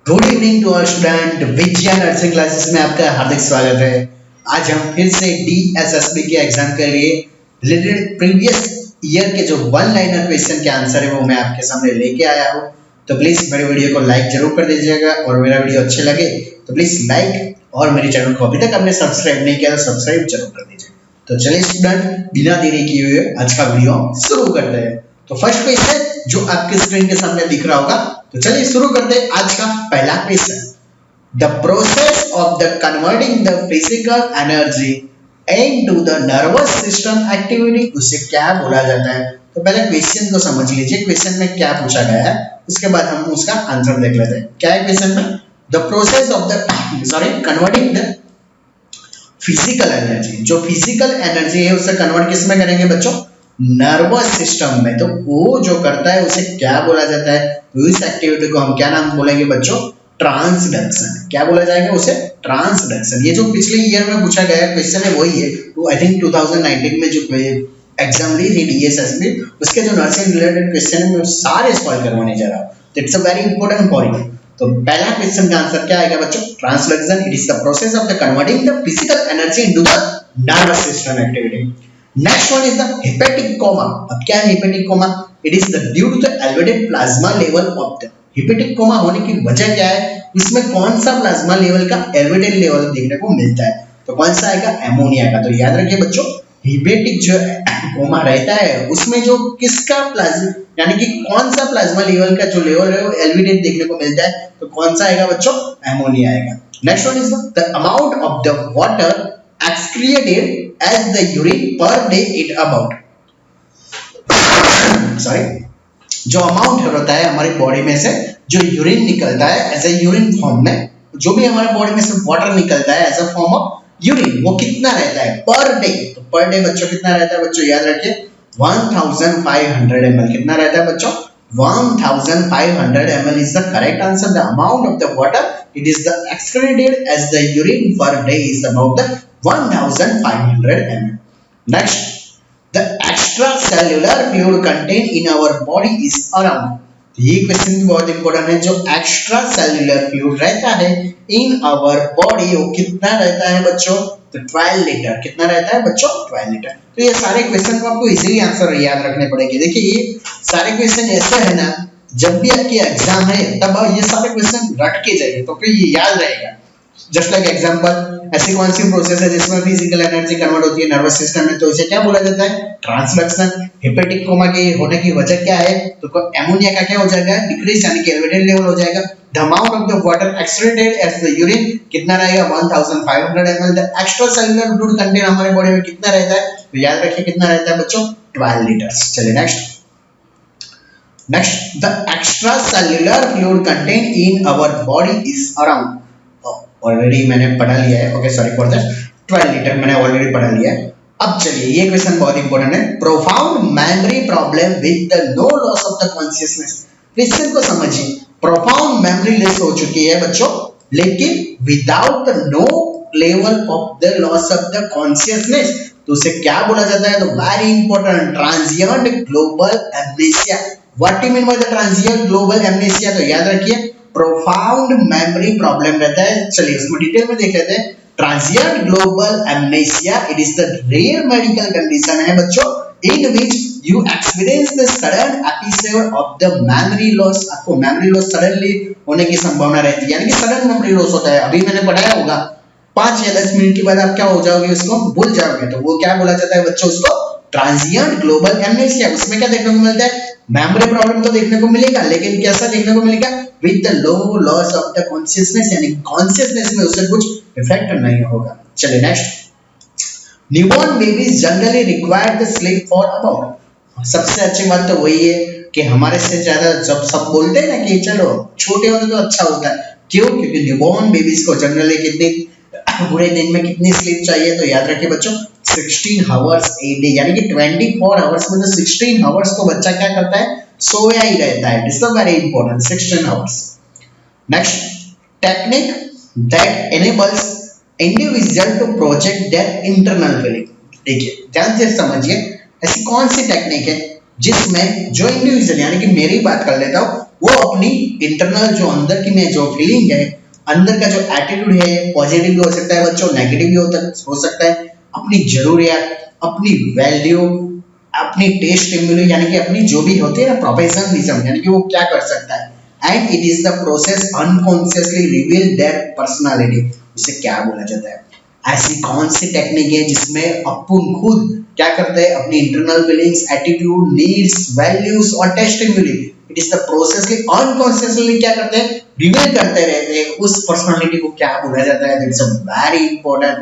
Good evening to our student Vijaya nursing classes में आपका हार्दिक स्वागत है। आज हम फिर से डीएसएसबी के एग्जाम के लिए रिलेटेड प्रीवियस ईयर के जो वन लाइनर क्वेश्चन के आंसर है वो मैं आपके सामने लेके आया हूँ। तो प्लीज मेरे वीडियो को लाइक जरूर कर दीजिएगा और मेरा वीडियो अच्छे लगे तो प्लीज लाइक और मेरे चैनल को अभी तक आपने सब्सक्राइब नहीं किया तो सब्सक्राइब जरूर कर दीजिए। तो चलिए स्टूडेंट बिना देरी किए हुए आज का वीडियो शुरू करते हैं। तो फर्स्ट क्वेश्चन जो आपके स्क्रीन के सामने दिख रहा होगा, तो चलिए शुरू करते हैं आज का पहला question. The process of the converting the physical energy into the nervous system activity, उसे क्या बोला जाता है? तो पहले क्वेश्चन को समझ लीजिए, क्वेश्चन में क्या पूछा गया है, उसके बाद हम उसका आंसर देख लेते हैं। क्या है क्वेश्चन में? The process of the converting the physical energy, जो फिजिकल एनर्जी है उसे कन्वर्ट किस में करेंगे बच्चों? नर्वस सिस्टम में। तो वो जो करता है उसे क्या बोला जाता है? तो इस एक्टिविटी को हम क्या नाम बोलेंगे बच्चों? ट्रांसडक्शन। क्या बोला जाएगा उसे? ट्रांसडक्शन। ये जो पिछले ईयर में पूछा गया क्वेश्चन है वही है। तो आई थिंक 2019 में जो एग्जाम ली थी डीएसएसबी, उसके जो नर्सिंग रिलेटेड क्वेश्चन है मैं सारे सॉल्व करवाने जा रहा हूँ। तो it's a very important for you. तो पहला क्वेश्चन का आंसर क्या आएगा बच्चों? Transduction. It is the process of the converting the physical energy into the nervous system activity. Next one is the hepatic coma. अब क्या है hepatic coma? It is the due to the elevated plasma level of the hepatic coma होने की वजह क्या है? इसमें कौन सा प्लाज्मा लेवल का elevated लेवल देखने को मिलता है? तो कौन सा आएगा? एमोनिया का। तो याद रखिए बच्चों, hepatic जो कोमा रहता है उसमें जो किसका प्लाज्मा यानी कि कौन सा प्लाज्मा लेवल का जो लेवल है वो elevated देखने को मिलता है, तो कौन सा आएगा बच्चों? एमोनिया आएगा। Next one is the amount of the water excreted as the urine per day it about जो अमाउंट होता है हमारी बॉडी में से जो यूरिन निकलता है एज ए यूरिन फॉर्म में, जो भी हमारे बॉडी में से वाटर निकलता है as a form of urine, वो कितना रहता है पर डे? तो पर डे बच्चों कितना रहता है बच्चों? याद रखिए 1500 ml। कितना रहता है बच्चों? 1500 ml is the correct answer. The amount of the water it is the excreted as the urine per day is about the 1500 ml. Next, the extracellular fluid contained in our body is around. ये question बहुत important है। जो extra cellular fluid रहता है in our body वो कितना रहता है बच्चों? तो 12 लीटर। कितना रहता है बच्चों? 12 लीटर। तो ये सारे क्वेश्चन को आपको इजीली आंसर याद रखने पड़ेंगे। देखिए ये सारे क्वेश्चन ऐसे है ना, जब भी आपकी एग्जाम है तब ये सारे क्वेश्चन रट के जाइए तो फिर ये याद रहेगा। जस्ट लाइक एग्जांपल, ऐसी कौन सी प्रोसेस है जिसमें फिजिकल एनर्जी कन्वर्ट होती है नर्वस सिस्टम में, तो इसे क्या बोला जाता है? ट्रांसडक्शन। हेपेटिक कोमा के होने की वजह क्या है? तो एमोनिया का क्या हो जाएगा? डिक्रीज यानी कि एलिवेटेड लेवल हो जाएगा। The amount of the water excreted as the urine कितना रहेगा? 1500 ml। The extracellular fluid content हमारे बॉडी में कितना रहता है? तो याद रखिए कितना रहता है बच्चों? 12 लीटर्स। चलिए next, the extracellular fluid contained in our body is around, already मैंने पढ़ा लिया है। Okay sorry for that, 12 litre मैंने ऑलरेडी पढ़ा लिया है। अब चलिए ये क्वेश्चन बहुत इंपॉर्टेंट है। Profound memory problem with the no loss of the consciousness. Question को समझिए, प्रोफाउंड मेमोरी लॉस हो चुकी है बच्चों, लेकिन without the no level of the loss of the consciousness, तो उसे क्या बोला जाता है? तो very important, transient global amnesia. What do you mean by the transient global amnesia? तो याद रखिए प्रोफाउंड मेमोरी प्रॉब्लम रहता है। चलिए उसमें डिटेल में देख लेते हैं। Transient global amnesia it is the rare medical condition है बच्चों in which you experience the sudden episode of the memory loss. आपको मेमोरी लॉस सडनली होने की संभावना रहती है, यानी कि सडन मेमोरी लॉस होता है। अभी मैंने पढ़ाया होगा 5 या 10 मिनट के बाद आप क्या हो जाओगे? उसको भूल जाओगे। तो वो क्या बोला जाता है बच्चों? उसको ट्रांजिएंट ग्लोबल एमनेसिया। उसमें क्या देखने को मिलता है? मेमोरी प्रॉब्लम तो देखने को मिलेगा, लेकिन कैसा देखने को मिलेगा? With the low loss of the consciousness, यानी कॉन्शियसनेस में उसे कुछ इफेक्ट नहीं होगा। चलिए next, newborn babies generally require the sleep for about. सबसे अच्छी बात तो वही है कि हमारे से ज्यादा जब सब बोलते हैं ना कि चलो छोटे होते तो अच्छा होता है। क्यों? क्योंकि न्यूबॉर्न बेबीज को जनरली कितनी पूरे दिन में कितनी स्लीप चाहिए? तो याद रखिए बच्चों 16 आवर्स ए डे, यानी कि 24 आवर्स में से 16 आवर्स को बच्चा क्या करता है? सोया ही रहता है। This is very important, 16 hours. Next, technique that enables individual to project their internal feeling. देखिए ध्यान से समझिए, ऐसी कौन सी टेक्निक है जिसमें जो इंडिविजुअल यानी कि मेरी बात कर लेता हूं वो अपनी इंटरनल जो अंदर की में जो फीलिंग है, अंदर का जो एटीट्यूड है, पॉजिटिव भी हो सकता है बच्चों, नेगेटिव भी हो सकता है, अपनी जरूरियात, अपनी वैल्यू, अपनी टेस्ट स्टिमुली यानी कि अपनी जो भी होती है ना प्रोफेशनलिज्म, यानी कि वो क्या कर सकता है, and it is the process unconsciously reveal there personality. उसे क्या बोला जाता है? ऐसी कौन सी टेक्निक है जिसमें अपन खुद क्या करते हैं, अपनी internal feelings, attitude, needs, values और test stimuli, it is the process के अनकॉन्शियसली क्या करते हैं, रिवील करते रहते हैं। उस पर्सनालिटी को क्या बोला जाता है? It's a very important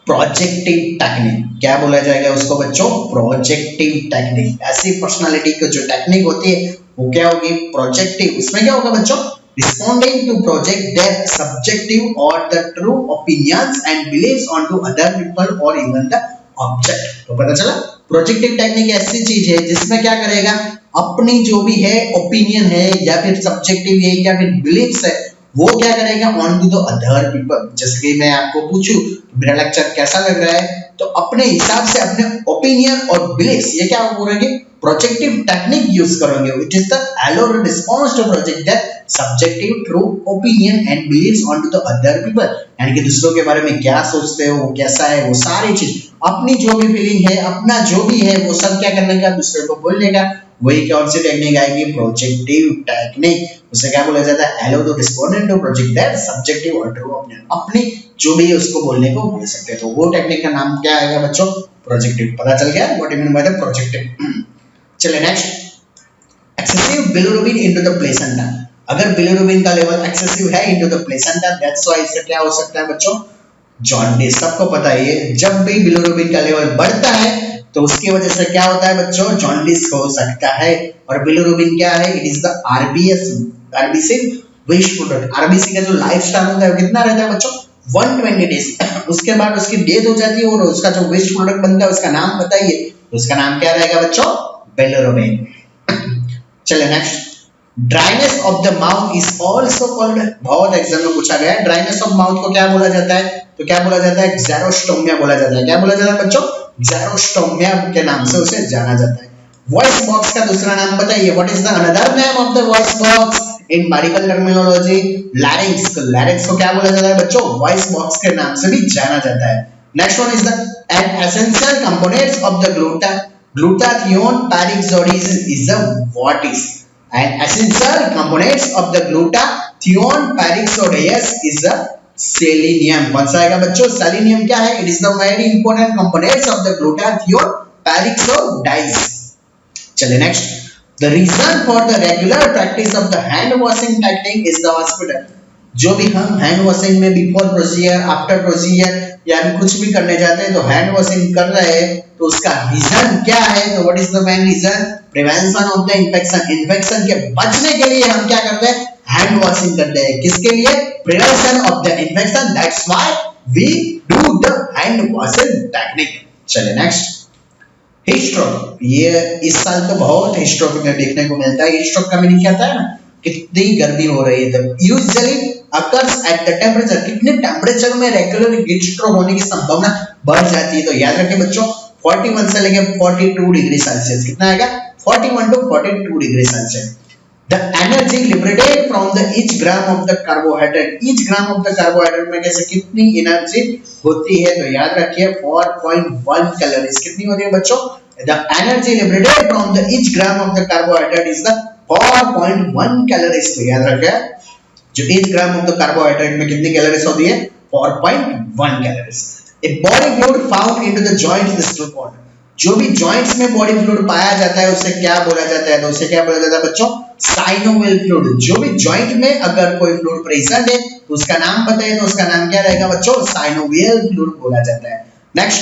projective technique. क्या बोला जाएगा उसको बच्चों? Projective technique. ऐसी पर्सनालिटी की जो टेक्निक होती है वो क्या होगी? प्रोजेक्टिव। उसमें क्या होगा बच्चों? Responding to project their subjective or the true opinions and beliefs onto other people or even the object। तो पता चला प्रोजेक्टिव टेक्निक ऐसी चीज है जिसमें क्या करेगा, अपनी जो भी है ओपिनियन है या फिर सब्जेक्टिव है या फिर बिलीफ्स है, वो क्या करेगा on to the other people. जैसे कि मैं आपको पूछूं मेरा लेक्चर कैसा लग रहा है, तो अपने हिसाब से अपने ओपिनियन और बिलीफ्स ये क्या करेंगे? प्रोजेक्टिव टेक्निक यूज करेंगे। It is the allowed response to project that subjective true opinion and believes on to the other people, यानी कि दूसरों के बारे में क्या सोचते हो, वो कैसा है, वो सारी चीज, अपनी जो भी फीलिंग है, अपना जो भी है, वो सब क्या करने का, दूसरे को बोलने का। वही कौन सी टेक्निक आएगी? Projective technique. उसे क्या बोला जाता है? Allow to respondent to project that subjective और ट्रू ओपिनियन, अपनी जो भी है उसको बोलने को बोल सकते हैं। तो वो टेक्निक का नाम क्या आएगा बच्चों? प्रोजेक्टिव। पता चल गया what you mean by the projective. चलिए next, excessive bilirubin into the placenta. अगर बिलिरुबिन का लेवल एक्सेसिव है into the placenta, that's why इससे क्या हो सकता है बच्चों? जॉन्डिस। सबको पता है ये, जब भी बिलिरुबिन का लेवल बढ़ता है तो उसकी वजह से क्या होता है बच्चों? जॉन्डिस हो सकता है। और बिलिरुबिन क्या है? It is the RBS, RBC waste product. RBC का जो लाइफ स्पैन होता है वो कितना रहता है बच्चों? 120 डेज। उसके बाद उसकी डेथ हो जाती है और उसका जो वेस्ट प्रोडक्ट बनता है उसका नाम बताइए। उसका नाम क्या रहेगा बच्चों? बिलिरुबिन। चलिए next, dryness of the mouth is also called, बहुत एग्जाम में पूछा गया है, ड्राइनेस ऑफ माउथ को क्या बोला जाता है? तो क्या बोला जाता है? ज़ेरोस्टोमिया बोला जाता है। क्या बोला जाता है बच्चों? ज़ेरोस्टोमिया के नाम से उसे जाना जाता है। वॉइस बॉक्स का दूसरा नाम बताइए। What is the another name of the voice box in medical terminology? Larynx. तो लैरिंक्स को क्या बोला जाता है बच्चों? वॉइस बॉक्स के नाम से भी जाना जाता है। Next one is the an essential components of the glutathione peroxidase is a what is? And essential components of the glutathione peroxidase is a selenium। कौन सा आएगा बच्चों? सेलेनियम। क्या है? It is the very important components of the glutathione peroxidase। चलिए next, the reason for the regular practice of the hand washing technique is the hospital. जो भी हम हैंड वॉशिंग में बिफोर प्रोसीजर, आफ्टर प्रोसीजर या भी कुछ भी करने जाते हैं तो हैंड वॉशिंग कर रहे हैं, तो उसका रीजन क्या है? तो what is the main reason? Prevention of the infection. Infection के बचने के लिए हम क्या करते हैं? हैंड वॉशिंग करते हैं। किसके लिए? Prevention of the infection. That's why we do the hand washing technique. चलिए नेक्स्ट, हीट स्ट्रोक। ये इस साल तो बहुत हीट स्ट्रोक देखने को मिलता है। हीट स्ट्रोक का मीनिंग क्या होता है ना, कितनी गर्मी हो रही है तब। Usually occurs at the temperature, कितने टेम्परेचर में रेगुलर हीट स्ट्रोक होने की संभावना बढ़ जाती है? तो याद रखिए बच्चों 41 से लेकर 42 डिग्री सेल्सियस। कितना आएगा? 41 to 42 degree Celsius. The energy liberated from the each gram of the carbohydrate, each gram of the carbohydrate में कैसे कितनी एनर्जी होती है? तो याद रखिए 4.1 कैलोरीज। कितनी होती है बच्चों? The energy liberated from the each gram of the carbohydrate is the 4.1 calories. तो याद रखिए जो each gram of the carbohydrate में कितनी कैलोरीज होती है? 4.1 calories. A body fluid found into the joints is called, जो भी जॉइंट्स में बॉडी फ्लूइड पाया जाता है उसे क्या बोला जाता है? तो उसे क्या बोला जाता है बच्चों? Synovial fluid. जो भी जॉइंट में अगर कोई फ्लूइड प्रेजेंट है तो उसका नाम बताइए। तो उसका नाम क्या रहेगा बच्चों? साइनोवियल फ्लूइड बोला जाता है। Next,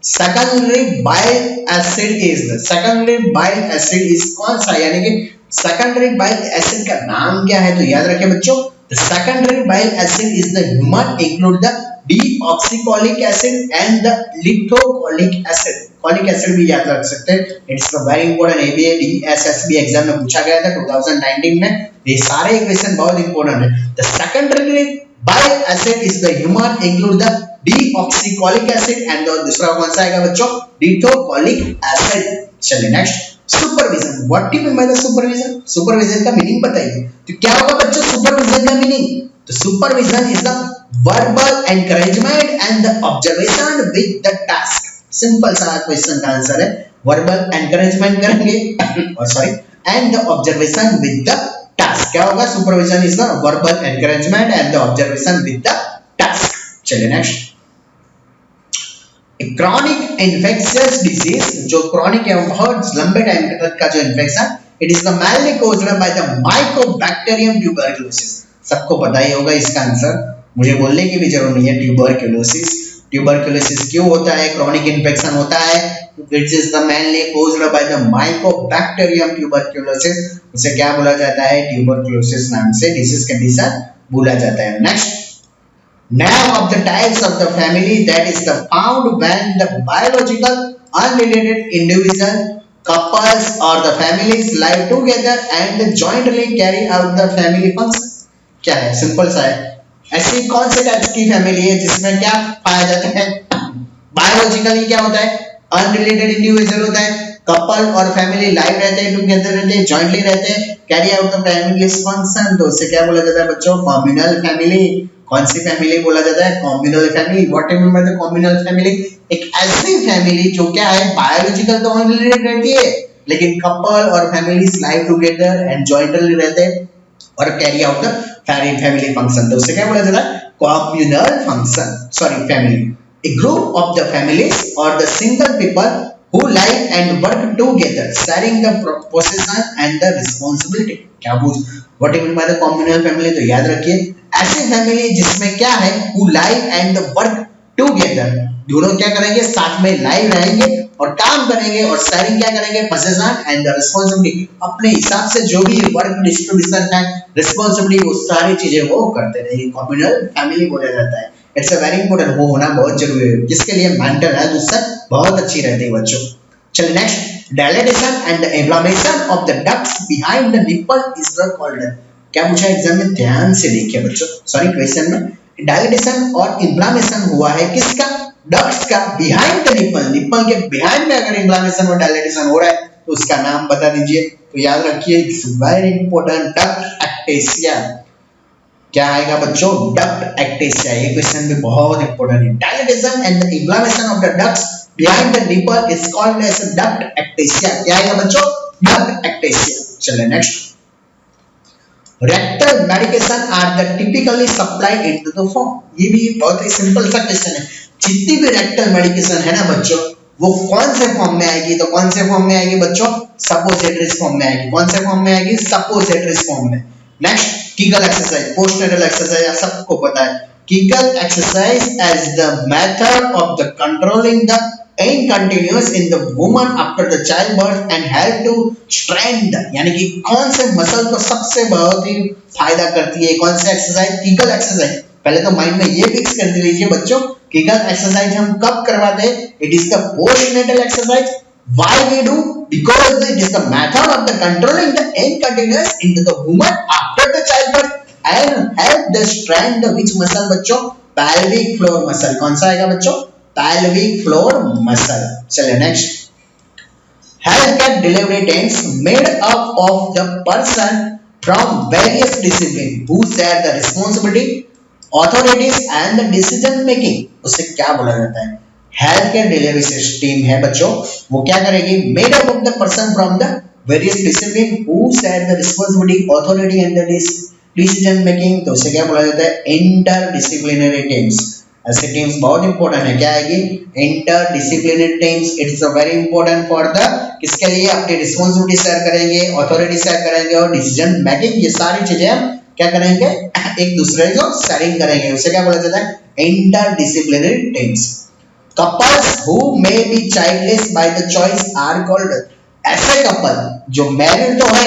secondary bile acid is, secondary bile acid is कौन सा? यानी कि सेकेंडरी बाइल एसिड का नाम क्या है? तो याद रखिए बच्चों, secondary bile acid is the human include the deoxycholic acid and the lithocholic acid। cholic acid भी याद रख सकते हैं। It's a very important, ABA DSSB exam में पूछा गया था 2019 में। ये सारे इक्वेशन बहुत इंपॉर्टेंट है। The secondary bile acid is the human include the deoxycholic acid and दूसरा कौन सा आएगा बच्चों? lithocholic acid। चलिए next, supervision, what do you mean by the supervision? Supervision का मीनिंग बताइए। तो क्या होगा बच्चों सुपरविजन का मीनिंग? तो supervision is the verbal encouragement and the observation with the task. Simple सा क्वेश्चन का आंसर है वर्बल एनकरेजमेंट करेंगे और sorry and the observation with the task. क्या होगा? Supervision is the verbal encouragement and the observation with the task. चलिए next, chronic infectious disease, जो chronic है बहुत लंबे टाइम तक का जो infection, it is the mainly caused by the mycobacterium tuberculosis। सबको पता ही होगा इसका आंसर, मुझे बोलने की भी जरूरत नहीं है। ट्यूबरक्यूलोसिस, ट्यूबरक्यूलोसिस क्यों होता है? क्रॉनिक इन्फेक्शन होता है, which is the mainly caused by the mycobacterium tuberculosis। उसे क्या बोला जाता है? ट्यूबरक्यूलोसिस नाम से डिजीज कंडीशन बोला जाता है। Next, name of the types of the family that is the found when the biological unrelated individual, couples or the families live together and jointly carry out the family function। क्या है? Simple सा है, ऐसी कौन से types की family है जिसमें क्या पाया जाता है? बायोलॉजिकली क्या होता है? अनरिलेटेड इंडिविजुअल होता है, कपल और फैमिली लाइव रहते हैं, टुगेदर रहते हैं, जॉइंटली रहते हैं, carry out the family function. तो उससे क्या बोला जाता है बच्चों? Communal family. कौन सी फैमिली बोला जाता है? Communal family. What do you mean by the communal family? एक ऐसी फैमिली जो क्या है बायोलॉजिकल तो अनरिलेटेड रहती है, लेकिन कपल और families live together and jointly रहते हैं और carry out the family function. तो उससे क्या बोला जाता है? Communal function, sorry family. A group of the families or the single people who live and work together, sharing the possession and the responsibility। क्या पूछ? What do you mean by the communal family? तो याद रखिए ऐसी family जिसमें क्या है? who live and work together, दोनों क्या करेंगे? साथ में लाइव रहेंगे और काम करेंगे और शेयरिंग क्या करेंगे? possession and the responsibility। अपने हिसाब से जो भी वर्क डिस्ट्रीब्यूशन है, रिस्पॉन्सिबिलिटी, वो सारी चीजें वो करते रहेंगे। कम्युनल फैमिली बोला जाता है। इट्स अ वेरी इंपॉर्टेंट, वो होना बहुत जरूरी है, जिसके लिए मेंटल हेल्थ उससे बहुत अच्छी रहती है बच्चों। चलिए next, dilatation and the inflammation of the ducts behind the nipple is the called. क्या पूछा एग्जाम में? ध्यान से देखिए बच्चों, सॉरी क्वेश्चन में डायलेटेशन और इन्फ्लेमेशन हुआ है किसका? डक्ट्स का, बिहाइंड द निपल। निपल के बिहाइंड में अगर इन्फ्लेमेशन और डायलेटेशन हो रहा है तो उसका नाम बता दीजिए। तो याद रखिए it's very important, duct ectasia. क्या आएगा बच्चों? Duct ectasia. ये क्वेश्चन भी बहुत इंपॉर्टेंट है। Dilatation and the inflammation of the ducts behind the nipple is called as duct ectasia. क्या आएगा बच्चों? Duct ectasia. चलिए next, rectal medication are the typically supplied into the form. ये भी बहुत ही सिंपल सा क्वेश्चन है। जितनी भी रेक्टल मेडिकेशन है ना बच्चों, वो कौन से फॉर्म में आएगी? तो कौन से फॉर्म में आएगी बच्चों? सपोजिटरीज फॉर्म में आएगी। कौन से फॉर्म में आएगी? सपोजिटरीज फॉर्म में। Next, Kegel exercise, postnatal exercise सबको पता है। Kegel exercise as the method of the controlling the incontinuous in the woman after the childbirth and help to strengthen, यानी कि कौन से मसल को सबसे बहुत ही फायदा करती है? कौन से एक्सरसाइज? Kegel exercise. पहले तो माइंड में ये फिक्स कर लीजिए बच्चों, कीगल एक्सरसाइज हम कब करवाते हैं? It is the postnatal exercise. Why we do? Because it is the method of the controlling the incontinence into the woman after the childbirth and help the strengthen which muscle बच्चों? pelvic floor muscle। कौन सा आएगा बच्चों? pelvic floor muscle। चलिए next, healthcare delivery teams made up of the person from various disciplines who share the responsibility, authorities and the decision making। उसे क्या बोला जाता है? हेल्थ केयर डिलीवरी टीम है बच्चों, वो क्या करेगी? Made up of the person from the various discipline who share the responsibility, authority and the decision making. तो उसे क्या बोला जाता है? Inter disciplinary teams. ऐसे टीम्स बहुत इंपॉर्टेंट है। क्या आएगी? Inter disciplinary teams. It's very important for the किसके लिए? अपनी रिस्पांसिबिलिटी शेयर करेंगे, अथॉरिटी शेयर करेंगे और डिसीजन मेकिंग, ये सारी चीजें हम क्या करेंगे? एक दूसरे को शेयरिंग करेंगे। उसे क्या बोला जाता है? Inter disciplinary teams. Couples who may be childless by the choice are called। ऐसे कपल जो मैरिड तो है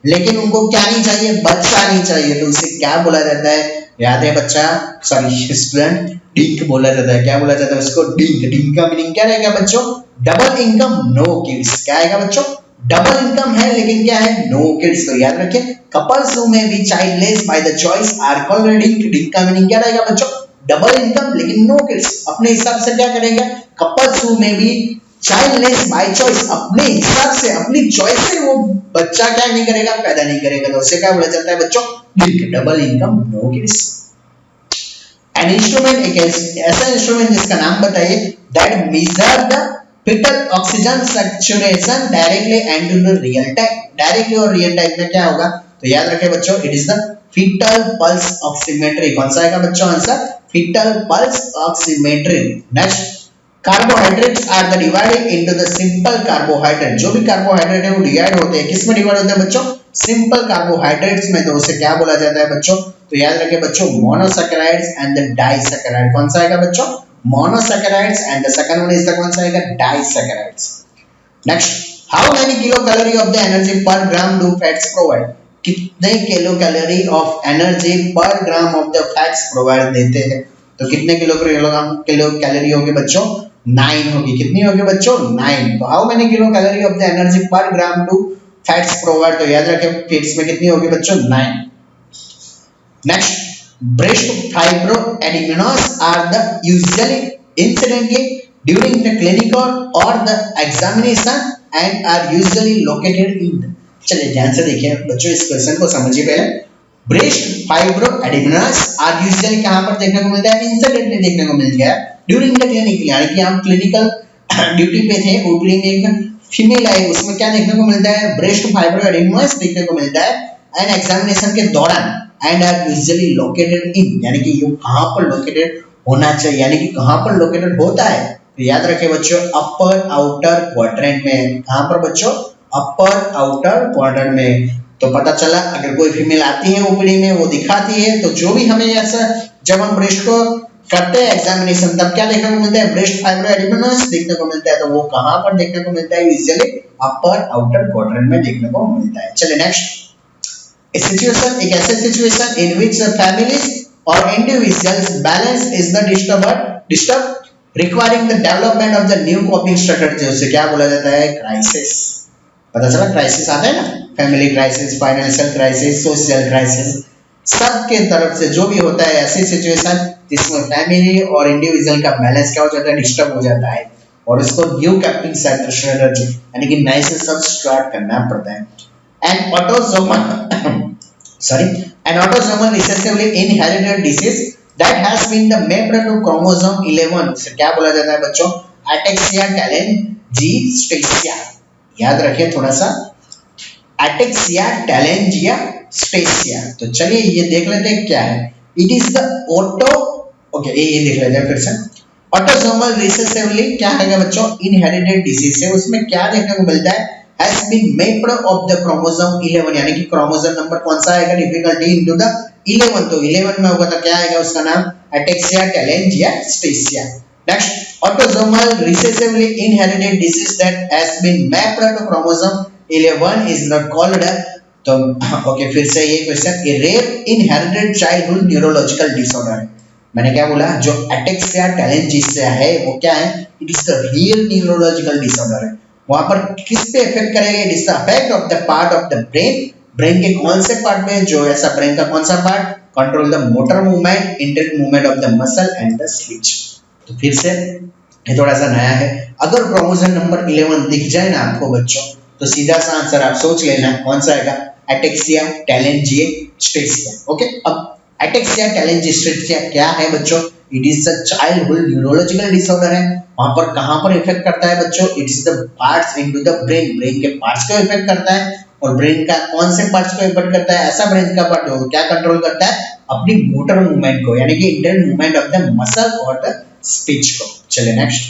लेकिन उनको क्या नहीं चाहिए? बच्चा नहीं चाहिए, तो उसे क्या बोला जाता है? याद है बच्चा, सॉरी स्टूडेंट, डिंक बोला जाता है। क्या बोला जाता है उसको? डिंक। डिंक का मीनिंग क्या रहेगा बच्चों? Double income, no kids. क्या आएगा बच्चों? डबल इनकम है लेकिन क्या है? No kids. तो याद रखिए, couples who may be childless by the choice are called DINK. DINK का मीनिंग क्या रहेगा बच्चों? डबल इनकम लेकिन नो किड्स। अपने हिसाब से क्या करेंगे? Couples who may be childless by choice, अपने हिसाब से अपनी चॉइस से वो बच्चा क्या नहीं करेगा, पैदा नहीं करेगा, तो उसे क्या बोला जाता है बच्चों, double income no kids. An instrument, एक ऐसा इंस्ट्रूमेंट जिसका नाम बताइए, that measure the fetal oxygen saturation directly and in real time. Directly और रियल टाइम में क्या होगा, तो याद रखें बच्चों, it is the fetal pulse oximetry। कौन सा आएगा बच्चों answer, fetal pulse oximetry। Next, carbohydrates are the divided into the simple carbohydrate. जो भी कार्बोहाइड्रेट है वो डिवाइड होते हैं, किस में डिवाइड होते हैं बच्चों, सिंपल कार्बोहाइड्रेट्स में। तो उसे क्या बोला जाता है बच्चों, तो याद रखें बच्चों, मोनोसैकेराइड्स एंड द डाइसैकेराइड। कौन सा आएगा बच्चों, monosaccharides and the second one is the कौन सा आएगा, disaccharides. Next, how many kilo calorie of the energy पर ग्राम डू फैट्स प्रोवाइड। कितने किलो कैलोरी ऑफ एनर्जी पर gram of the fats provide देते हैं, तो कितने किलो कैलोरी होगी बच्चों, 9 होगी। कितनी होगी बच्चों, 9। तो how many kilo calorie of the energy पर ग्राम टू फैट्स प्रोवाइड, तो याद रखें फैट्स में कितनी होगी बच्चों, 9। Next, breast fibroadenomas are the usually incidentally during the clinical और the examination and are usually located in. चलिए ध्यान से देखिए बच्चों, इस क्वेश्चन को समझिए पहले। ब्रेस्ट फाइब्रोएडेनोmas आर यूजुअली कहां पर देखने को मिलता है, इंसिडेंटली देखने को मिल गया ड्यूरिंग द क्लिनिकल, यानी कि हम क्लिनिकल ड्यूटी पे थे, ओपीडी में एक फीमेल आई, उसमें क्या देखने को मिलता है, ब्रेस्ट फाइब्रोएडेनोmas देखने को मिलता है एंड एग्जामिनेशन के दौरान, and are usually located in, यानी कि ये कहां पर लोकेटेड होना चाहिए, यानी कि कहां पर लोकेटेड होता है, तो याद रखिए बच्चों, अपर आउटर क्वाड्रेंट में। कहां पर बच्चों, अपर आउटर क्वाड्रेंट में। तो पता चला अगर कोई फीमेल आती है ओपीडी में, वो दिखाती है, तो जो भी हमें ऐसा, जब हम ब्रेस्ट को करते हैं एग्जामिनेशन, तब क्या देखने को मिलता है, ब्रेस्ट फाइब्रोएडेनोmas देखने को मिलता है। तो वो कहां पर देखने को मिलता है, यूजुअली अपर आउटर क्वाड्रेंट में देखने को मिलता है। चलिए नेक्स्ट, a situation, एक ऐसे situation in which the families और individuals balance is the disturb requiring the development of the new coping strategy, उसे क्या बोला जाता है, क्राइसिस। पता चला क्राइसिस आता है ना, family crisis, financial crisis, social crisis, सबके तरफ से जो भी होता है ऐसी सिचुएशन जिसमें फैमिली और इंडिविजुअल का बैलेंस क्या हो जाता है, डिस्टर्ब हो जाता है, और उसको न्यू कॉपिंग स्ट्रेटजी यानी कि नए से सब स्टार्ट करना पड़ता है। An autosomal recessively inherited disease that has been the mapped to chromosome 11, उसे क्या बोला जाता है बच्चों, ataxia telangiectasia। याद रखिए थोड़ा सा, ataxia telangiectasia। तो चलिए ये देख लेते हैं क्या है। It is the ये देख लेते हैं फिर से। Autosomal recessively क्या है बच्चों, inherited disease है, उसमें क्या देखने को मिलता है, has been mapped of the chromosome 11, यानी कि क्रोमोसोम नंबर कौन सा आएगा, डिफिकल्टी इनटू द 11, तो 11 में होगा तो क्या आएगा, उसका नाम ataxia telangiectasia। Next, autosomal recessively inherited disease that has been mapped to chromosome 11 is not called, तो ओके फिर से ये question, a rare inherited childhood neurological disorder है। मैंने क्या बोला, जो ataxia telangiectasia है वो क्या है, it is the real neurological disorder है। वहां पर किस पे इफेक्ट करेगा, it is the effect of the part of the brain, brain के कौन से पार्ट में, जो ऐसा ब्रेन का कौन सा part, control the motor movement, internal movement of the muscle and the speech. तो फिर से ये थोड़ा सा नया है, अगर क्रोमोसोम नंबर 11 दिख जाए ना आपको बच्चों, तो सीधा सा आंसर आप सोच लेना कौन सा आएगा, ataxia telangiectasia। ओके, अब ataxia telangiectasia क्या है बच्चों, it is a childhood neurological disorder है। वहां पर कहां पर इफेक्ट करता है बच्चों, it is the parts into the brain, brain के पार्ट्स को इफेक्ट करता है, और ब्रेन का कौन से पार्ट्स को इफेक्ट करता है, ऐसा ब्रेन का पार्ट जो क्या कंट्रोल करता है, अपनी मोटर मूवमेंट को, यानी कि internal movement of the muscle और द स्पीच को। चलिए next,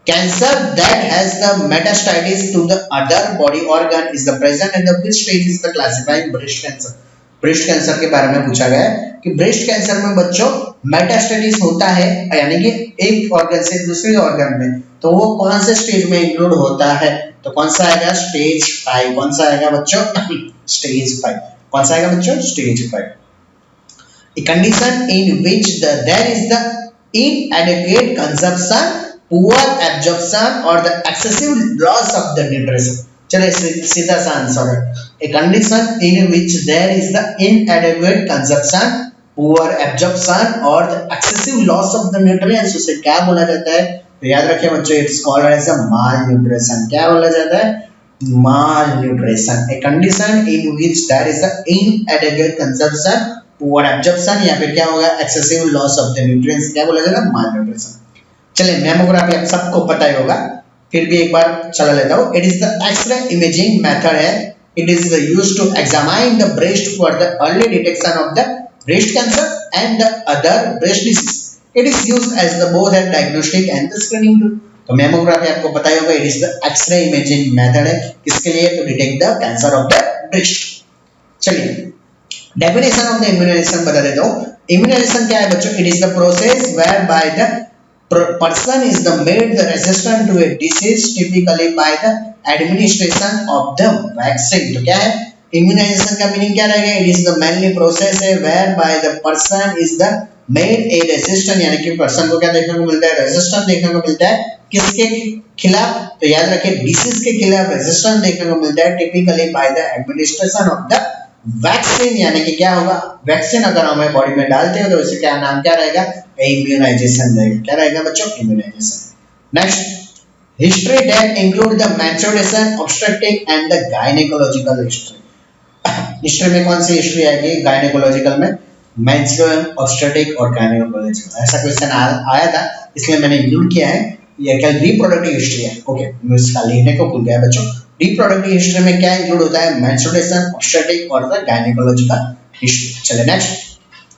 cancer that has the metastasis to the other body organ is the present in the which stage is the classifying breast cancer. Breast cancer के बारे में पूछा गया है कि ब्रेस्ट कैंसर में बच्चों मेटास्टेसिस होता है, यानी कि एक ऑर्गन से दूसरे ऑर्गन में, तो वो कौन से स्टेज में इंक्लूड होता है, तो कौन सा आएगा, स्टेज 5। कौन सा आएगा बच्चों, स्टेज 5। कौन सा आएगा बच्चों, stage 5। A condition in which there is the inadequate consumption, poor absorption or the excessive loss of the nutrition। चलिए सीधा सा आंसर है, a condition in which there is the inadequate consumption, poor absorption or the excessive loss of the nutrients, उसे क्या बोला जाता है, तो याद रखिए बच्चों, it's called as a malnutrition. क्या बोला जाता है? Malnutrition, a condition in which there is a inadequate consumption, poor absorption, या फिर क्या होगा, excessive loss of the nutrients. क्या बोला जाएगा? माल न्यूट्रिशन। चलिए, मैमोग्राफी आप सबको पता ही होगा, फिर भी एक बार चला लेता हूँ। It is the x ray imaging method है। It is used to examine the breast for the early detection of the breast cancer and the other breast disease. It is used as the both at diagnostic and the screening tool. तो mammography आपको पता ही होगा, it is the x ray imaging method है। किसके लिए? To detect the cancer of the breast. चलिए, definition of the immunisation बता देता हूँ। इम्यूनाइजेशन क्या है बच्चों? It is the process whereby the person is the made the resistant to a disease typically by the administration of the vaccine। तो क्या है इम्यूनाइजेशन का मीनिंग? क्या रहेगा? It is the mainly process है whereby the person is the made a resistant, यानी कि person को क्या देखने को मिलता है? रेजिस्टेंट देखने को मिलता है। किसके खिलाफ? तो याद रखिए, डिसीज के खिलाफ रेजिस्टेंट देखने को मिलता है typically by the administration of the vaccine. यानी कि क्या होगा? वैक्सीन अगर हमें बॉडी में डालते हो तो इससे क्या नाम क्या रहेगा? इम्यूनाइजेशन रहेगा। क्या रहेगा बच्चों? Immunisation. Next, history that include the menstruation, obstetric and the gynaecological history. History में कौन सी हिस्ट्री आएगी? गायनेकोलॉजिकल में मेंस्ट्रुअल, ऑब्स्टेट्रिक और गायनेकोलॉजिकल। ऐसा क्वेश्चन आया था, इसलिए मैंने इंक्लूड किया है। ये क्या रिप्रोडक्टिव हिस्ट्री है। ओके, मैं इसका लिखने को भूल गया बच्चों। रिप्रोडक्टिव हिस्ट्री में क्या इंक्लूड होता है? मेंस्ट्रुएशन, ऑब्स्टेट्रिक और द गायनेकोलॉजिकल हिस्ट्री। चलिए next,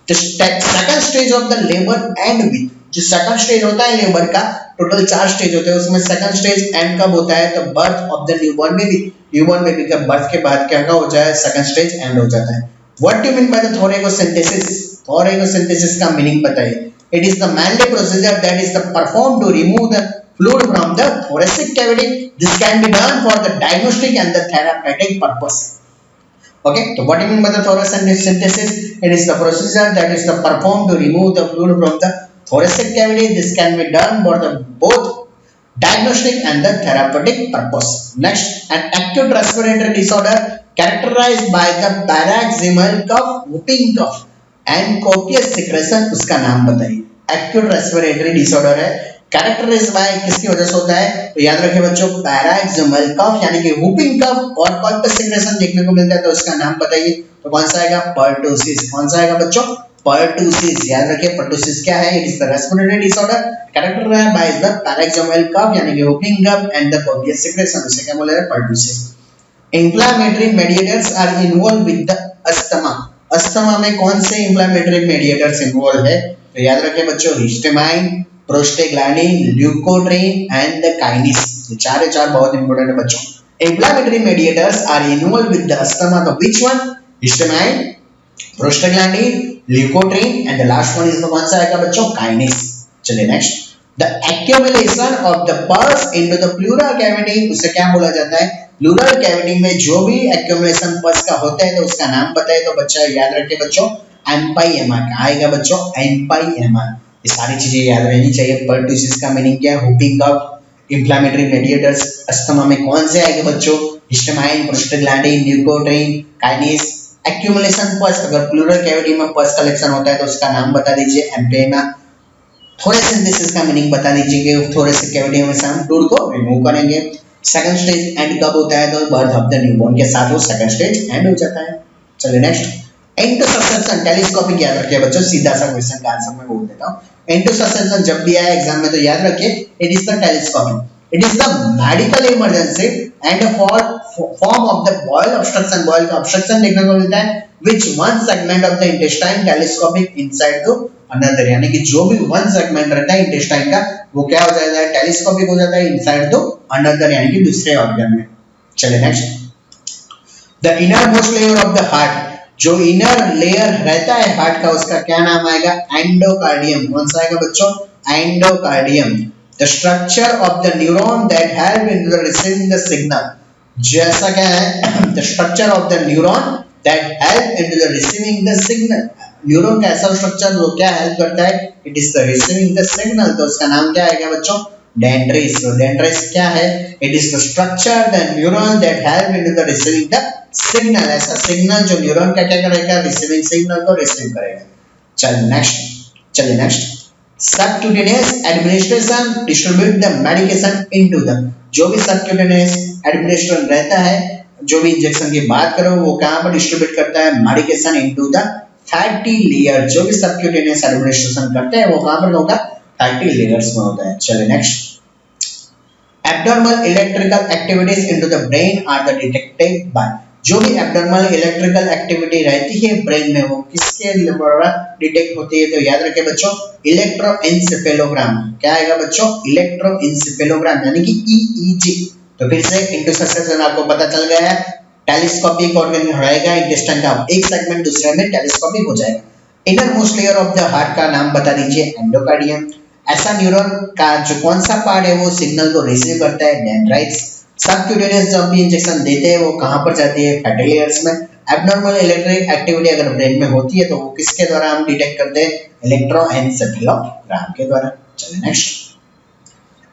the second stage of the labour and with. जो सेकंड स्टेज होता है लेबर का, टोटल 4 स्टेज होते हैं, उसमें सेकंड स्टेज एंड कब होता है? तो birth of the newborn baby. Newborn baby का बर्थ के बाद क्या हो जाए? सेकंड स्टेज एंड हो जाता है। What do you mean by the thoracentesis? Thoracentesis का मीनिंग बताइए। It is the mainly procedure that is the perform to remove the fluid from the thoracic cavity. This can be done for the diagnostic and the therapeutic purpose. Okay, so what do you mean by the thoracosynthesis? It is the procedure that is the performed to remove the fluid from the thoracic cavity. This can be done for the both diagnostic and the therapeutic purpose. Next, an acute respiratory disorder characterized by the paroxysmal cough, whooping cough and copious secretion. उसका नाम बताइए। Acute respiratory disorder है, characterised bye किसकी वजह से होता है? तो याद रखिए बच्चों, पैराक्सिमल कफ यानी कि व्हूपिंग कफ और कॉर्पस सिक्रेशन देखने को मिलता है। तो इसका नाम बताइए। तो कौन सा आएगा? पर्टुसिस। कौन सा आएगा बच्चों? पर्टुसिस। याद रखिए, पर्टुसिस क्या है? It is the respiratory disorder characterized by the paroxysmal cough यानी कि whooping cough and the corpus secretion. उसे क्या बोला जाता है? Pertussis. Inflammatory mediators are involve with the asthma. Asthma में कौन से इंफ्लेमेटरी मेडिएटर्स इन्वॉल्व है? तो याद रखिए बच्चों, histamine, prostaglandin, leukotriene and the kinase. ये चार बहुत इंपॉर्टेंट है बच्चों। Inflammatory mediators are involve with the asthma. तो which one? Histamine, prostaglandin, leukotriene and the last one is the कौन सा आएगा बच्चों? काइनेस। चलिए next, the accumulation of the pus into the pleural cavity. उसे क्या बोला जाता है? प्लूरल कैविटी में जो भी एक्यूमुलेशन पस का होता है तो उसका नाम बताइए। तो बच्चा याद रखिए बच्चों, एम्पाइएमा। क्या आएगा बच्चों? एम्पाइएमा। ये सारी चीजें याद रहनी चाहिए। पर्टुसिस का मीनिंग क्या है? Whooping cough, inflammatory mediators, asthma में कौन से आएंगे बच्चों? Histamine, prostaglandin, leukotriene, kinase. Accumulation pus, अगर प्लूरल कैविटी में पस कलेक्शन होता है तो उसका नाम बता दीजिए, एम्पाइएमा। थोरेसिंथेसिस का मीनिंग बता दीजिए कि थोरेसिक कैविटी में से हम फ्लूइड को रिमूव करेंगे। सेकंड स्टेज एंड कब होता है? तो बर्थ ऑफ द न्यूबॉर्न के साथ वो सेकंड स्टेज एंड हो जाता है। चलिए नेक्स्ट, इंटरसेप्शन टेलीस्कोपिक। याद रखिए बच्चों, सीधा सा क्वेश्चन का आंसर मैं बोल देता हूं। इंटरसेप्शन जब भी आया एग्जाम में तो याद रखिए, it is the telescopic. It is the medical emergency and form of the bowel obstruction. Bowel का ऑब्स्ट्रक्शन देखने को मिलता है which one segment of the intestine telescopic inside to another. यानी कि जो भी वन सेगमेंट रहता है इंटेस्टाइन का वो क्या हो जाता है? टेलीस्कोपिक हो जाता है इनसाइड टू अनदर, यानी कि दूसरे ऑर्गन में। चलिए next, the inner most layer of the heart. जो इनर लेयर रहता है हार्ट का उसका क्या नाम आएगा? एंडोकार्डियम। कौन सा आएगा बच्चों? Endocardium. The structure of the neuron that help in the receiving the signal. जैसा क्या है? The structure of the neuron that help in the receiving the signal. Neuron का ऐसा स्ट्रक्चर वो क्या हेल्प करता है? It is the receiving the signal. तो उसका नाम क्या आएगा बच्चों? डेंड्रिस। तो डेंड्रिस क्या है? It is the structure the neuron that help in the receiving the signal. ऐसा सिग्नल जो न्यूरॉन का क्या करेगा? रिसीविंग सिग्नल को रिसीव करेगा। चलिए next, subcutaneous administration distribute the medication into the, जो भी सबक्यूटेनियस एडमिनिस्ट्रेशन रहता है, जो भी इंजेक्शन की बात करो वो कहां पर डिस्ट्रीब्यूट करता है, medication into the fatty layer. जो भी सबक्यूटेनियस एडमिनिस्ट्रेशन करते हैं वो कहां पर होगा, फैटी लेयर्स में होता है। चलिए next, abnormal electrical activities into the brain are the detected by, जो भी abnormal electrical activity रहती है ब्रेन में वो किसके द्वारा डिटेक्ट होती है, तो याद रखें बच्चों इलेक्ट्रोएन्सेफेलोग्राम। क्या आएगा बच्चों, इलेक्ट्रोएन्सेफेलोग्राम यानी कि ईईजी। तो फिर से इंटू सक्सेशन आपको पता चल गया है, टेलीस्कोपिक ऑर्गन रहेगा इंटेस्टाइन का, एक सेगमेंट दूसरे में टेलीस्कोपिक हो जाएगा। Inner most layer of the heart का नाम बता दीजिए, एंडोकार्डियम। ऐसा न्यूरॉन का जो कौन सा पार्ट है वो सिग्नल को रिसीव करता है, डेंड्राइट्स। सबक्यूटेनियस जब भी इंजेक्शन देते हैं वो कहां पर जाती है, फैटी लेयर्स में। एब्नॉर्मल इलेक्ट्रिक एक्टिविटी अगर ब्रेन में होती है तो वो किसके द्वारा हम डिटेक्ट करते हैं, इलेक्ट्रोएन्सेफेलोग्राम के द्वारा। चलिए next,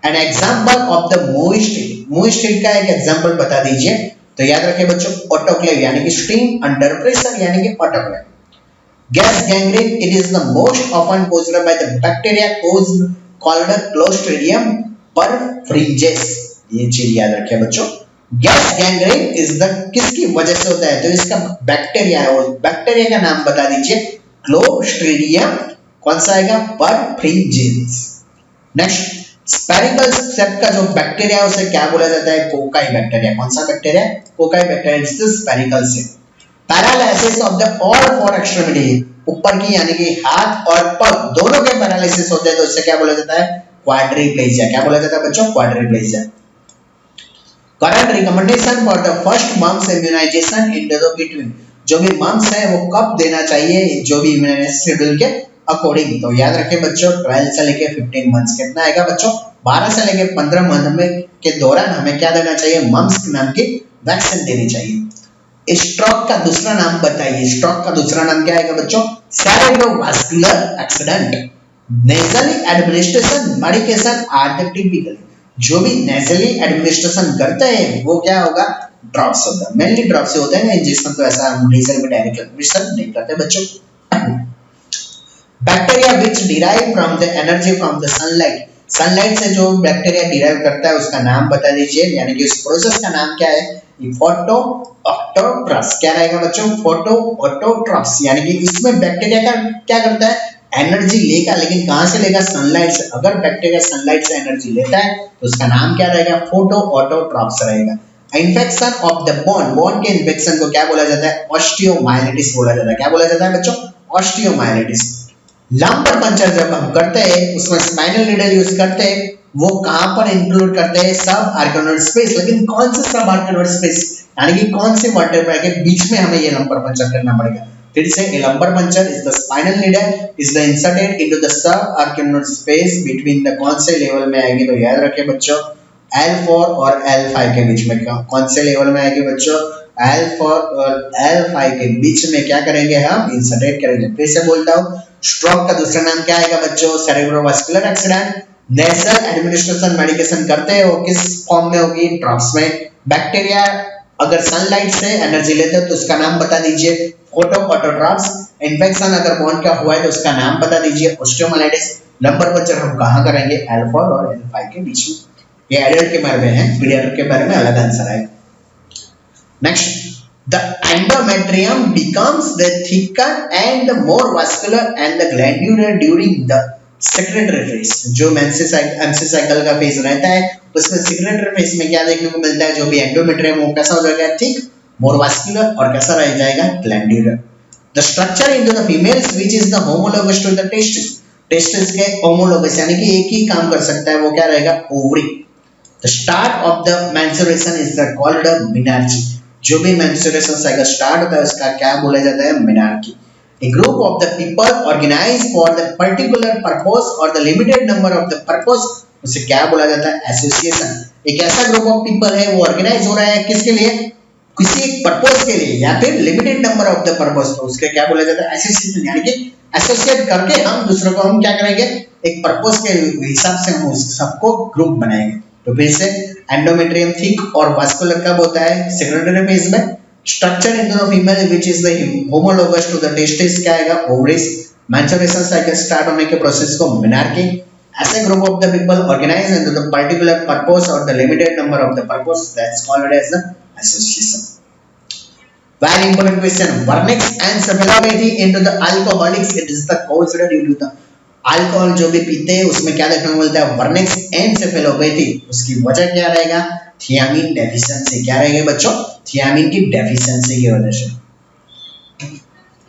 an example of the moist heat का एक एग्जांपल बता दीजिए। तो याद रखें बच्चों ऑटोक्लेव यानी कि स्टीम अंडर प्रेशर यानी कि autoclave. Gas gangrene, it is the most often caused by the bacteria called Clostridium perfringens। ये चीज याद रखिए बच्चों, गैस गैंग्रीन इज द किसकी वजह से होता है, तो इसका बैक्टीरिया है, वो बैक्टीरिया का नाम बता दीजिए, क्लोस्ट्रीडियम कौन सा आएगा, परफ्रिंजेंस। नेक्स्ट, स्पेरिकल सेप का जो बैक्टीरिया है उसे क्या बोला जाता है, कोकाई बैक्टीरिया। कौन सा bacteria, cocci bacteria is the spherical shape. Paralysis of the all four extremity, ऊपर की यानी कि हाथ और पग दोनों के पैरालिसिस होते हैं तो इससे क्या बोला जाता है, क्वाड्रिप्लेजिया। क्या बोला जाता है बच्चों, quadriplegia. Current recommendation for the first mumps immunisation in the between, जो भी मम्स है वो कब देना चाहिए, जो भी इम्यूनाइजेशन शेड्यूल के अकॉर्डिंग। तो याद रखें बच्चों 12 से लेके 15 मंथ्स, कितना आएगा बच्चों, 12 से लेके 15 मंथ में के दौरान हमें क्या देना चाहिए, मम्स नाम की वैक्सीन देनी चाहिए। स्ट्रोक का दूसरा नाम बताइए, स्ट्रोक का दूसरा नाम क्या आएगा बच्चों, cerebrovascular accident. Nasally administration medication are the typical, जो भी नेजली एडमिनिस्ट्रेशन करते हैं वो क्या होगा, ड्रॉप्स होता है, मेनली ड्रॉप्स से होता है ना, इंजेक्शन तो ऐसा हम नेजल में डायरेक्ट एडमिनिस्ट्रेशन नहीं करते बच्चों। Bacteria which derive from the energy from the sunlight, sunlight से जो बैक्टीरिया डिराइव करता है उसका नाम बता दीजिए, यानी कि उस प्रोसेस का नाम क्या है, फोटो ऑटोट्रॉप्स। क्या रहेगा बच्चों, फोटो ऑटोट्रॉप्स, यानी कि इसमें बैक्टीरिया का क्या करता है, एनर्जी लेगा, लेकिन कहां से लेगा, सनलाइट से। अगर बैक्टीरिया सनलाइट से एनर्जी लेता है तो उसका नाम क्या रहेगा, फोटो ऑटोट्रॉप्स रहेगा। Infection of the bone, bone के इन्फेक्शन को क्या बोला जाता है, ऑस्टियोमाइलिटिस बोला जाता है। क्या बोला जाता है बच्चों, ऑस्टियोमाइलिटिस। लंबर पंचर जब हम करते हैं उसमें स्पाइनल नीडल यूज करते हैं, वो कहां पर इंक्लूड करते हैं, सब आर्कनोइड स्पेस। लेकिन कौन से सब आर्कनोइड स्पेस, यानी कि कौन से वर्टेब्रा के बीच में हमें ये लंबर पंचर करना पड़ेगा। फिर से a lumbar puncture is the spinal needle is the inserted into the subarachnoid space between the, कौन से लेवल में आएगी, तो याद रखें बच्चों L4 और L5 के बीच में। कौन से लेवल में आएगी बच्चों, L4 और L5 के बीच में क्या करेंगे, हम इंसर्टेड करेंगे। फिर से बोलता हूं, स्ट्रोक का दूसरा नाम क्या आएगा बच्चों, cerebrovascular accident. Nasal administration medication करते हैं वो किस फॉर्म में होगी, ड्रॉप्स में। बैक्टीरिया अगर सनलाइट से एनर्जी लेते हैं तो उसका नाम बता दीजिए, फोटो ऑटोट्रॉप्स। इन्फेक्शन अगर बोन का हुआ है तो उसका नाम बता दीजिए, ऑस्टियोमाइलिटिस। लंबर पंचर हम कहां करेंगे, L4 और L5 के बीच में। ये एडल्ट के बारे में है, पीडियाट्रिक के बारे में अलग आंसर आएगा। Next, the endometrium becomes the thicker and the more vascular and the glandular during the secretory phase। जो मेंसेस साइकिल का फेज रहता है उसमें सेक्रेटरी फेज में क्या देखने को मिलता है, जो भी एंडोमेट्रियम वो कैसा हो जाएगा, थिक, मोर वास्कुलर, और कैसा रह जाएगा, glandular. The structure in the females which is the homologous to the testis, testis के होमोलोगस यानी कि एक ही काम कर सकता है, वो क्या रहेगा, ovary. The start of the menstruation is the called menarche, जो भी मेंस्ट्रुएशन साइकिल स्टार्ट होता है उसका क्या बोला जाता है, menarche. A group of the people organized for the particular purpose or the limited number of the purpose, उसे क्या बोला जाता है, एसोसिएशन। एक ऐसा ग्रुप ऑफ पीपल है वो ऑर्गेनाइज हो रहा है किसके लिए, किसी एक पर्पस के लिए या फिर limited number of the purpose, तो उसके क्या बोला जाता है, एसोसिएशन। यानी कि एसोसिएट करके हम दूसरों को हम क्या करेंगे, एक पर्पस के हिसाब से हम उस सबको ग्रुप बनाएंगे। तो फिर से एंडोमेट्रियम थिक और वास्कुलर कब होता है, सेक्रेटरी फेज में। Structure in the female which is the homologous to the testis क्या आएगा, ओवरीज। मैंचुरेशन साइकिल स्टार्ट होने के प्रोसेस को मिनार्की, ऐसे group of the people organize into the particular purpose और the limited number of the purpose that's called as the association. Very important question. Vernix encephalopathy into the alcoholics. It is the cause due to the alcohol जो भी पीते हैं उसमें क्या देखने को मिलता है? Vernix encephalopathy. उसकी वजह क्या रहेगा? Thiamine deficiency. क्या रहेगा बच्चों? थियामिन की डेफिशिएंसी की वजह से।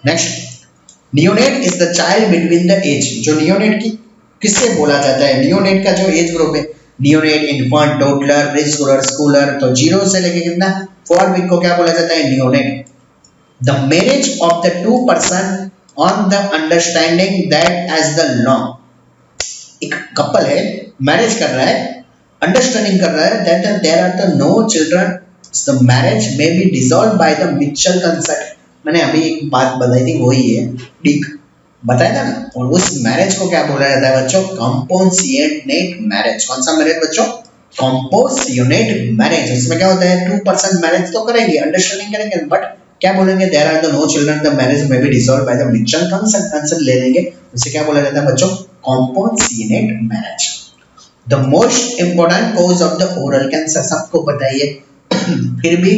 Next, neonate is the child between the age. जो नियोनेट की किससे बोला जाता है? नियोनेट का जो एज ग्रुप है, neonate, infant, toddler, preschooler, schooler, तो 0 से लेके कितना 4 वीक को क्या बोला जाता है? Neonate. The marriage of the two person on the understanding that as the law. एक कपल है, मैरिज कर रहा है, अंडरस्टैंडिंग कर रहा है that there are the no children, the marriage may be dissolved by the mutual consent. मैंने अभी एक बात बताई थी, वही है, ठीक बताया था ना। और उस मैरिज को क्या बोला जाता है बच्चों? Companionate marriage. कौन सा मैरिज बच्चों? Companionate marriage. इसमें क्या होता है? 2 पर्सन मैरिज तो करेंगे, अंडरस्टैंडिंग करेंगे, बट क्या बोलेंगे? There are the no children, the marriage may be dissolved by the mutual consent. Consent ले लेंगे, उसे क्या बोला जाता है बच्चों? Companionate marriage. The most important cause of the oral cancer सबको पता ही है, फिर भी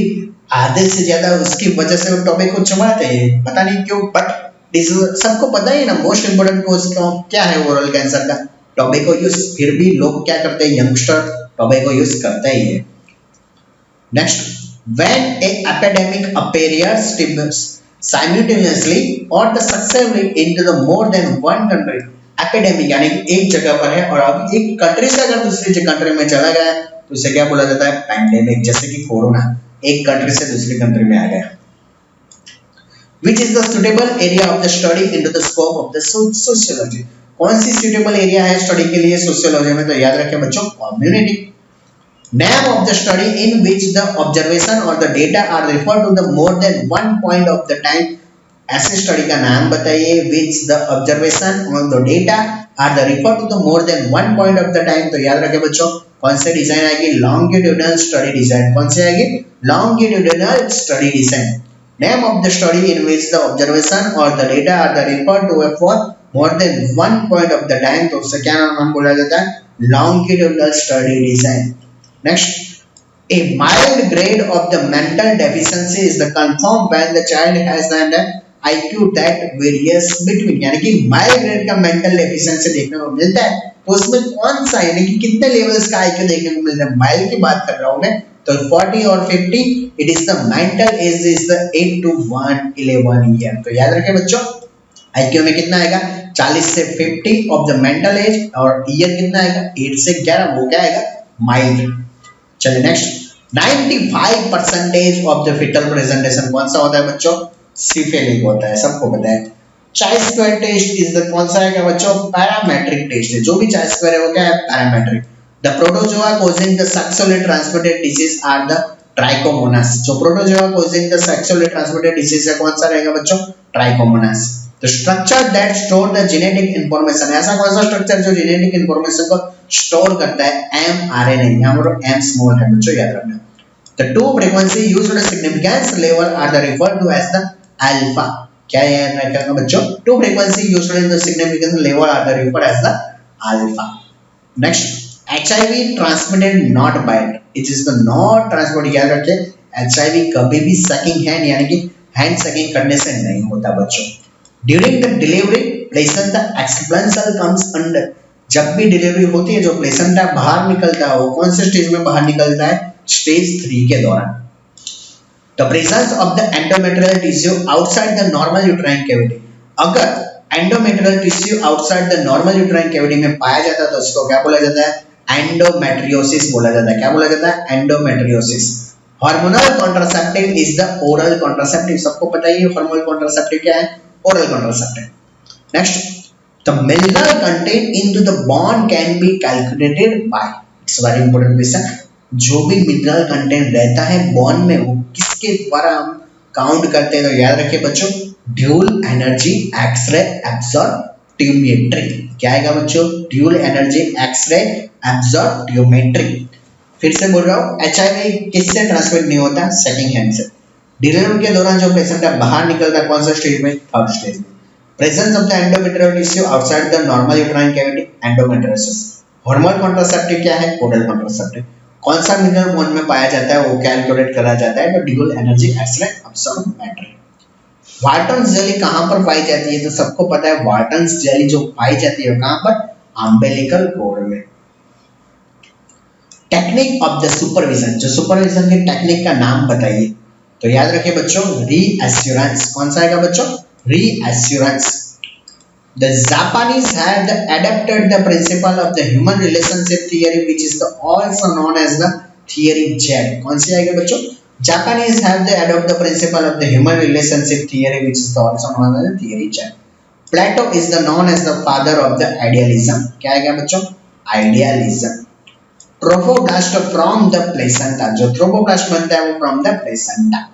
आधे से ज्यादा उसकी वजह से वो टॉपिक को छुपाते हैं, पता नहीं क्यों, बट सबको पता ही ना मोस्ट इंपोर्टेंट कोज क्या है ओरल कैंसर का? टॉबैको यूज। फिर भी लोग क्या करते हैं? यंगस्टर टॉबैको यूज करते ही है। Next, when A epidemic appears simultaneously or the successively into the more than one country, epidemic यानी एक जगह पर है और अब एक कंट्री से अगर दूसरी कंट्री में चला गया तो उसे क्या बोला जाता है? पैंडेमिक। जैसे कि कोरोना एक कंट्री से दूसरी कंट्री में आ गया। Which is the suitable area of the study into the scope of the sociology? कौन सी suitable area है स्टडी के लिए सोशियोलॉजी में? तो याद रखें बच्चों, community. Name of the study in which the observation or the data are referred to the more than one point of the time. ऐसे स्टडी का नाम बताइए which the observation or the data are the referred to the more than one point of the time. तो याद रखें बच्चों, कौन से डिजाइन आएगी? Longitudinal study design. कौन से आएगी? Longitudinal study design. Name of the study in which the observation or the data are the referred to for more than one point of the time, तो उससे क्या नाम बोला जाता है? longitudinal study design. Next, a mild grade of the mental deficiency is the confirmed when the child has an IQ that varies between, यानी कि mild grade का mental deficiency देखने को मिलता है, तो उसमें कौन सा यानी कि कितने लेवल्स का IQ देखने को मिलता है? mild की बात कर रहा हूँ मैं, तो 40 और 50, it is the mental age is the 8 to 11 year। तो याद रखें बच्चों, IQ में कितना आएगा? 40 से 50 ऑफ द मेंटल एज, और ईयर कितना आएगा? 8 से 11, वो क्या आएगा? माइल्ड। चलिए next, 95% of the fetal presentation कौन सा होता है बच्चों? सिफिलिक होता है, सबको पता है। चाय स्क्वायर टेस्ट इज द कौन सा है बच्चों? पैरामेट्रिक टेस्ट है। जो भी चाय स्क्वायर है वो क्या है? Parametric. The protozoa causing the sexually transmitted disease are the trichomonas। जो protozoa causing the sexually transmitted disease है कौन सा रहेगा बच्चों? trichomonas। The structure that store the genetic information, ऐसा कौन सा स्ट्रक्चर जो genetic information को स्टोर करता है? mRNA। यहाँ पर m small है बच्चों, याद रखना। The two frequency used significance level are the referred to as the alpha। क्या याद रखना बच्चों? Two frequency used in the significance level are the referred as the alpha। Next, HIV transmitted not bite, it is the not transmitted। याद रखें, HIV कभी भी sucking hand यानी कि हैंड सकिंग करने से नहीं होता बच्चों। During the delivery placenta expulsion comes under. जब भी डिलीवरी होती है जो प्लेसेंटा बाहर निकलता है वो कौन से स्टेज में बाहर निकलता है? स्टेज 3 के दौरान। The presence of the endometrial tissue outside the normal uterine cavity. अगर endometrial tissue outside the normal uterine cavity में पाया जाता है तो उसको क्या बोला जाता है? एंडोमेट्रियोसिस बोला जाता है। क्या बोला जाता है? Endometriosis. Hormonal contraceptive is the oral contraceptive. सबको पता ही है हार्मोनल कॉन्ट्रासेप्टिव क्या है? Oral contraceptive. Next, the mineral content into the bond can be calculated by, it's very important question. जो भी मिनरल कंटेंट रहता है बॉन्ड में वो किसके द्वारा हम काउंट करते हैं? तो याद रखिए बच्चों, ड्यूल एनर्जी एक्सरे एब्सॉर्प्टियोमेट्री। क्या आएगा बच्चों? Dual energy X-ray absorptiometry. फिर से बोल रहा हूँ, HIV किससे ट्रांसमिट नहीं होता? सेकंड हैंड से। डिलीवरी के दौरान जो पेशेंट बाहर निकलता है कौन सा स्टेज में? थर्ड स्टेज में। Presence of the endometrial tissue outside the normal uterine cavity, endometriosis. Hormonal contraceptive क्या है? Oral contraceptive. कौन सा मिनरल बोन में पाया जाता है? वो कैलकुलेट करा जाता है तो dual energy excellent absorb matter. Wharton's jelly कहां पर पाई जाती है? तो सबको पता है वार्टन्स जेली जो पाई जाती है कहां पर? अम्बिलिकल कोर्ड में। टेक्निक ऑफ द सुपरविजन, जो सुपरविजन की टेक्निक का नाम बताइए। तो याद रखिए बच्चों, रीएश्योरेंस। कौन सा आएगा बच्चों? Reassurance. The Japanese had adapted the principle of the human relationship theory, which is also known as the theory Z. कौन सी आएगी बच्चों? Japanese have adopted the principle of the human relationship theory, which is also known as the theory Z. Plato is the known as the father of the idealism. क्या आएगा बच्चों? Idealism. Trophoblast from the placenta. जो trophoblast बनता है वो from the placenta.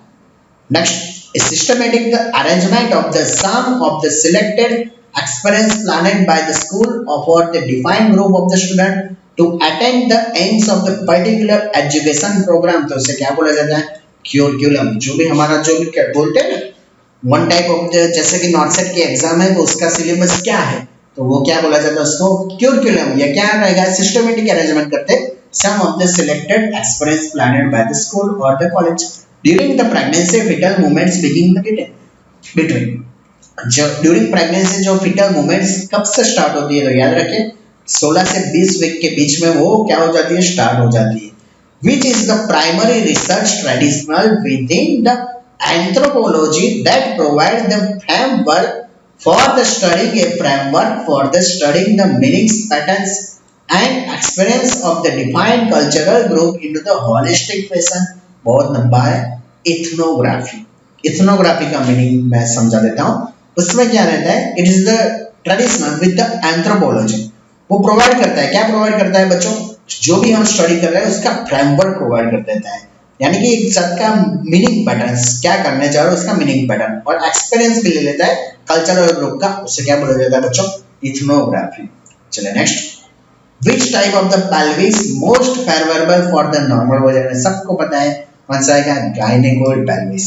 Next, a systematic arrangement of the sum of the selected experience planned by the school for the defined group of the student to attain the aims of the particular education program. तो उसे क्या बोला जाता है? curriculum. जो भी हमारा जो भी क्या बोलते हैं ना, वन टाइप ऑफ द, जैसे कि नॉट सेट की एग्जाम है तो उसका सिलेबस क्या है, तो वो क्या बोला जाता है उसको? curriculum. या क्या रहेगा? सिस्टमेटिक अरेंजमेंट करते some of the selected experience planned by the school or the college during the pregnancy. Fetal movements begin between जो ड्यूरिंग प्रेगनेंसी जो फीटल मूवमेंट्स कब से स्टार्ट होती है? तो याद रखें 16 से 20 वीक के बीच में वो क्या हो जाती है? स्टार्ट हो जाती है। Which is the primary research traditional within the anthropology that provide the framework for the studying the meanings, patterns and experience of the defined cultural group into the holistic fashion. बहुत लंबा है। Ethnography. Ethnography का meaning मैं समझा देता हूँ। उसमें क्या रहता है? It is the traditional with the anthropology. वो प्रोवाइड करता है, क्या प्रोवाइड करता है बच्चों? जो भी हम स्टडी कर रहे हैं उसका फ्रेमवर्क प्रोवाइड कर देता है, यानी कि एक सबका मीनिंग पैटर्न्स, क्या करने जा रहे हो उसका मीनिंग पैटर्न, और एक्सपीरियंस भी ले लेता है कल्चरल ग्रुप का, उससे क्या बोला जाता है बच्चों? इथनोग्राफी। चलिए next, Which type of the pelvis most favorable for the normal vagina? सबको पता है कौन सा आएगा? Gynecoid pelvis.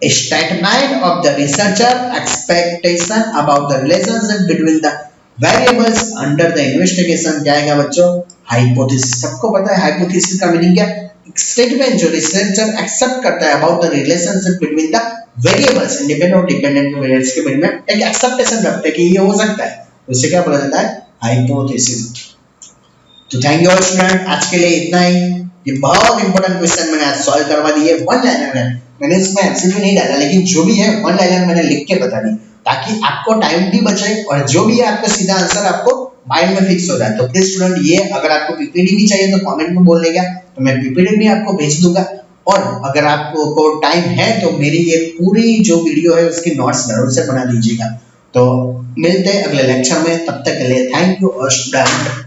A statement of the researcher expectation about the relationship between the variables under the investigation. क्या आएगा बच्चों? Hypothesis. सबको पता है hypothesis का मीनिंग क्या? स्टेटमेंट जो रिसर्चर एक्सेप्ट करता है about the relationship between the variables, independent और dependent variables के बीच में एक एक्सेप्टेशन रखते हैं कि ये हो सकता है, उसे क्या बोला जाता है? Hypothesis. तो थैंक यू स्टूडेंट, आज के लिए इतना ही। ये बहुत इंपॉर्टेंट क्वेश्चन मैंने आज सॉल्व करवा दिए वन लाइनर में। मैंने इसमें एमसीक्यू नहीं डाला, लेकिन जो भी है वन लाइनर मैंने लिख के बता दी, ताकि आपको टाइम भी बचे और जो भी है आपका सीधा आंसर आपको माइंड में फिक्स हो जाए। तो प्लीज स्टूडेंट, ये अगर आपको पीपीटी भी चाहिए तो कमेंट में बोल देगा, तो मैं पीपीटी भी आपको भेज दूंगा। और अगर आपको टाइम है तो मेरी ये पूरी जो वीडियो है उसकी नोट्स जरूर से बना दीजिएगा। तो मिलते हैं अगले लेक्चर में, तब तक के लिए थैंक यू स्टूडेंट।